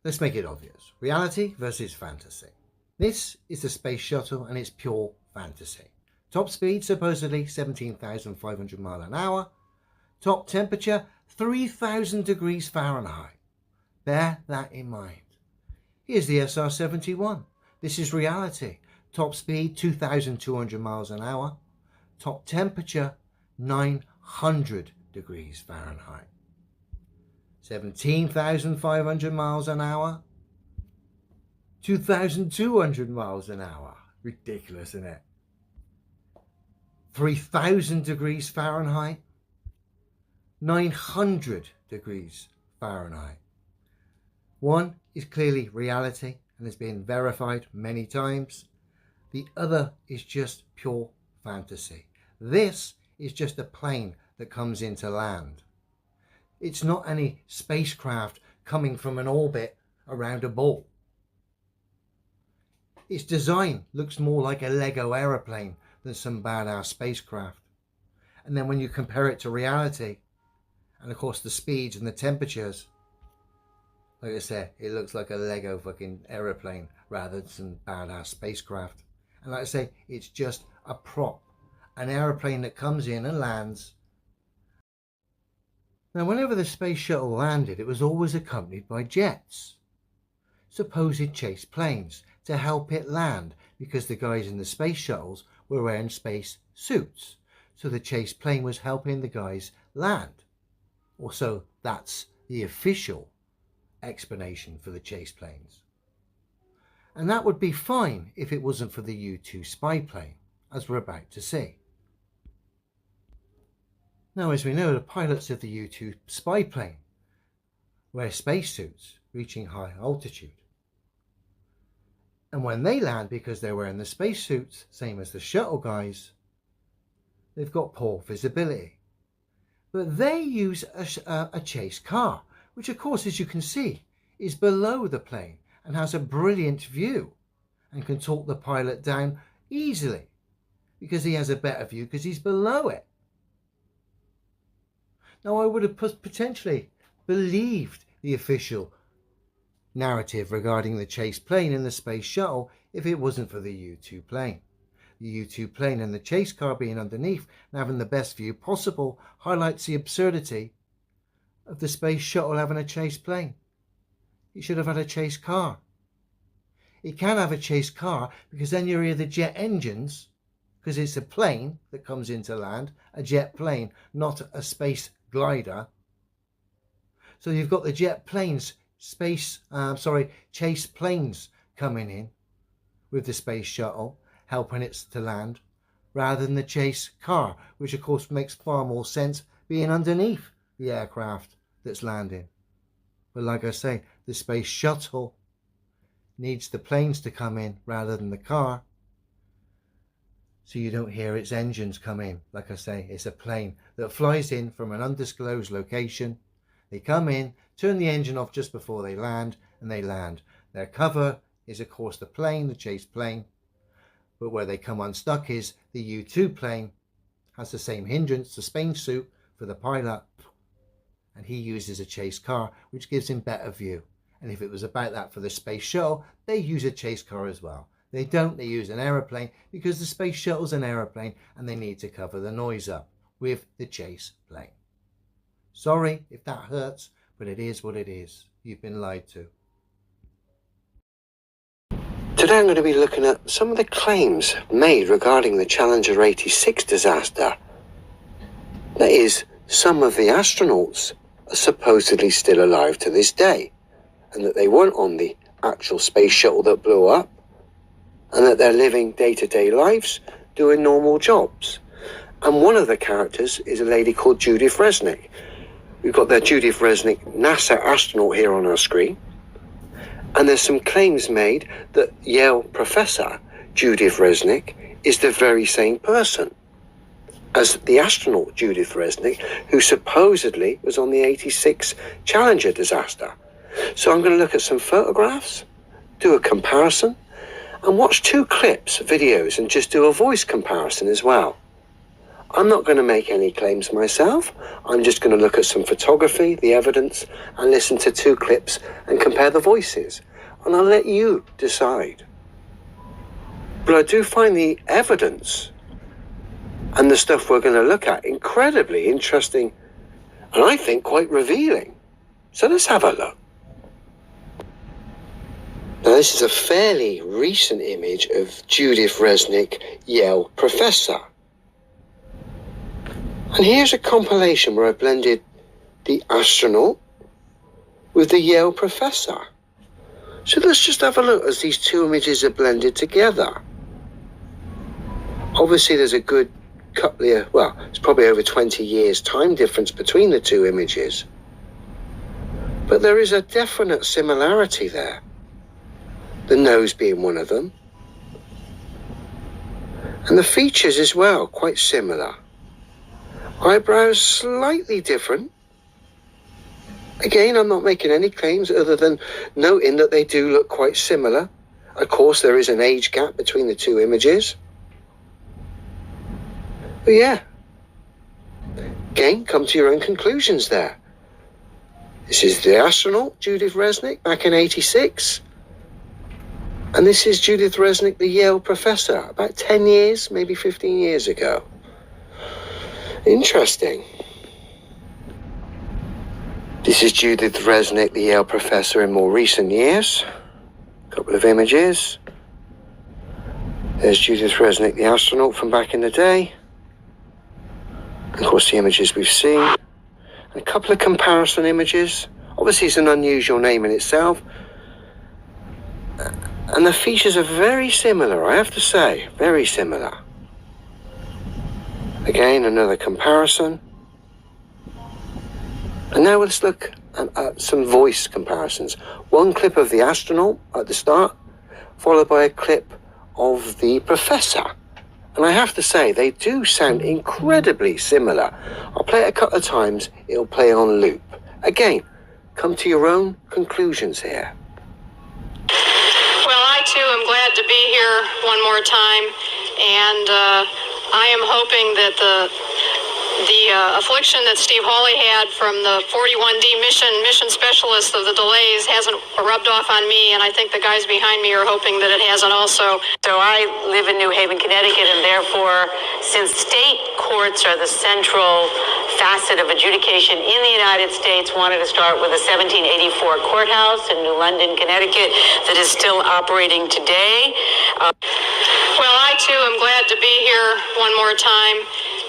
Let's make it obvious. Reality versus fantasy. This is the space shuttle and it's pure fantasy. Top speed supposedly 17,500 miles an hour. Top temperature 3,000 degrees Fahrenheit. Bear that in mind. Here's the SR-71. This is reality. Top speed 2,200 miles an hour. Top temperature 900 degrees Fahrenheit. 17,500 miles an hour. 2,200 miles an hour. Ridiculous, isn't it? 3,000 degrees Fahrenheit. 900 degrees Fahrenheit. One is clearly reality and has been verified many times. The other is just pure fantasy. This is just a plane that comes into land. It's not any spacecraft coming from an orbit around a ball. Its design looks more like a Lego aeroplane than some badass spacecraft. And then when you compare it to reality, and of course the speeds and the temperatures, like I said, it looks like a Lego fucking aeroplane rather than some badass spacecraft. And like I say, it's just a prop, an aeroplane that comes in and lands. Now, whenever the space shuttle landed, it was always accompanied by jets, supposed chase planes, to help it land, because the guys in the space shuttles were wearing space suits. So the chase plane was helping the guys land. Also, that's the official explanation for the chase planes. And that would be fine if it wasn't for the U-2 spy plane, as we're about to see. Now, as we know, the pilots of the U-2 spy plane wear spacesuits reaching high altitude. And when they land, because they're wearing the spacesuits, same as the shuttle guys, they've got poor visibility. But they use a chase car, which of course, as you can see, is below the plane and has a brilliant view and can talk the pilot down easily because he has a better view because he's below it. Now, I would have potentially believed the official narrative regarding the chase plane and the space shuttle if it wasn't for the U-2 plane. The U-2 plane and the chase car being underneath and having the best view possible highlights the absurdity of the space shuttle having a chase plane. It should have had a chase car. It can have a chase car because then you hear the jet engines, because it's a plane that comes into land, a jet plane, not a space glider. So you've got the jet planes, chase planes coming in with the space shuttle, helping it to land, rather than the chase car, which of course makes far more sense being underneath the aircraft that's landing. But like I say, the space shuttle needs the planes to come in rather than the car, so you don't hear its engines come in. Like I say, it's a plane that flies in from an undisclosed location. They come in, turn the engine off just before they land, and they land. Their cover is of course the plane, the chase plane, but where they come unstuck is the U-2 plane, has the same hindrance, the spacesuit for the pilot, and he uses a chase car, which gives him better view. And if it was about that for the space shuttle, they use a chase car as well. They don't, they use an aeroplane because the space shuttle's an aeroplane and they need to cover the noise up with the chase plane. Sorry if that hurts, but it is what it is. You've been lied to. Today I'm going to be looking at some of the claims made regarding the Challenger 86 disaster. That is, some of the astronauts are supposedly still alive to this day, and that they weren't on the actual space shuttle that blew up, and that they're living day-to-day lives doing normal jobs. And one of the characters is a lady called Judith Resnick. We've got that Judith Resnick NASA astronaut here on our screen. And there's some claims made that Yale professor Judith Resnick is the very same person as the astronaut Judith Resnick, who supposedly was on the 86 Challenger disaster. So I'm going to look at some photographs, do a comparison, and watch two clips, videos, and just do a voice comparison as well. I'm not going to make any claims myself. I'm just going to look at some photography, the evidence, and listen to 2 clips and compare the voices. And I'll let you decide. But I do find the evidence and the stuff we're going to look at incredibly interesting and I think quite revealing. So let's have a look. Now this is a fairly recent image of Judith Resnick, Yale professor. And here's a compilation where I blended the astronaut with the Yale professor. So let's just have a look as these 2 images are blended together. Obviously there's a good couple of, well, it's probably over 20 years time difference between the 2 images. But there is a definite similarity there. The nose being one of them. And the features as well, quite similar. Eyebrows slightly different. Again, I'm not making any claims other than noting that they do look quite similar. Of course, there is an age gap between the 2 images. But yeah, again, come to your own conclusions there. This is the astronaut, Judith Resnick, back in '86. And this is Judith Resnick, the Yale professor, about 10 years, maybe 15 years ago. Interesting. This is Judith Resnick, the Yale professor in more recent years. A couple of images. There's Judith Resnick, the astronaut from back in the day. Of course, the images we've seen. And a couple of comparison images. Obviously, it's an unusual name in itself. And the features are very similar, I have to say. Very similar. Again, another comparison. And now let's look at some voice comparisons. One clip of the astronaut at the start, followed by a clip of the professor. And I have to say, they do sound incredibly similar. I'll play it a couple of times, it'll play on loop. Again, come to your own conclusions here. Well, I too am glad to be here one more time, and I am hoping that the affliction that Steve Hawley had from the 41D mission specialist of the delays hasn't rubbed off on me, and I think the guys behind me are hoping that it hasn't also. So I live in New Haven, Connecticut, and therefore, since state courts are the central facet of adjudication in the United States, wanted to start with a 1784 courthouse in New London, Connecticut, that is still operating today. Well, I too am glad to be here one more time,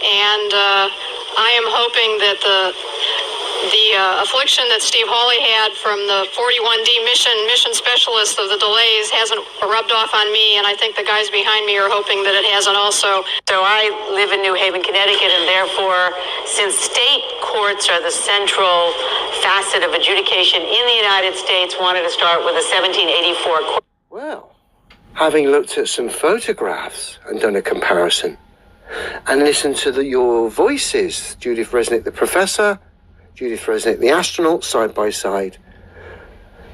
and I am hoping that the affliction that Steve Hawley had from the 41D mission specialist of the delays hasn't rubbed off on me, and I think the guys behind me are hoping that it hasn't also. So I live in New Haven, Connecticut, and therefore, since state courts are the central facet of adjudication in the United States, wanted to start with a 1784 court. Well, having looked at some photographs and done a comparison, and listened to your voices, Judith Resnick, the professor, Judith Resnick, the astronaut, side by side.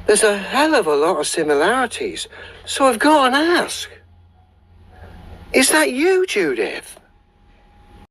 There's a hell of a lot of similarities. So I've got to ask, is that you, Judith?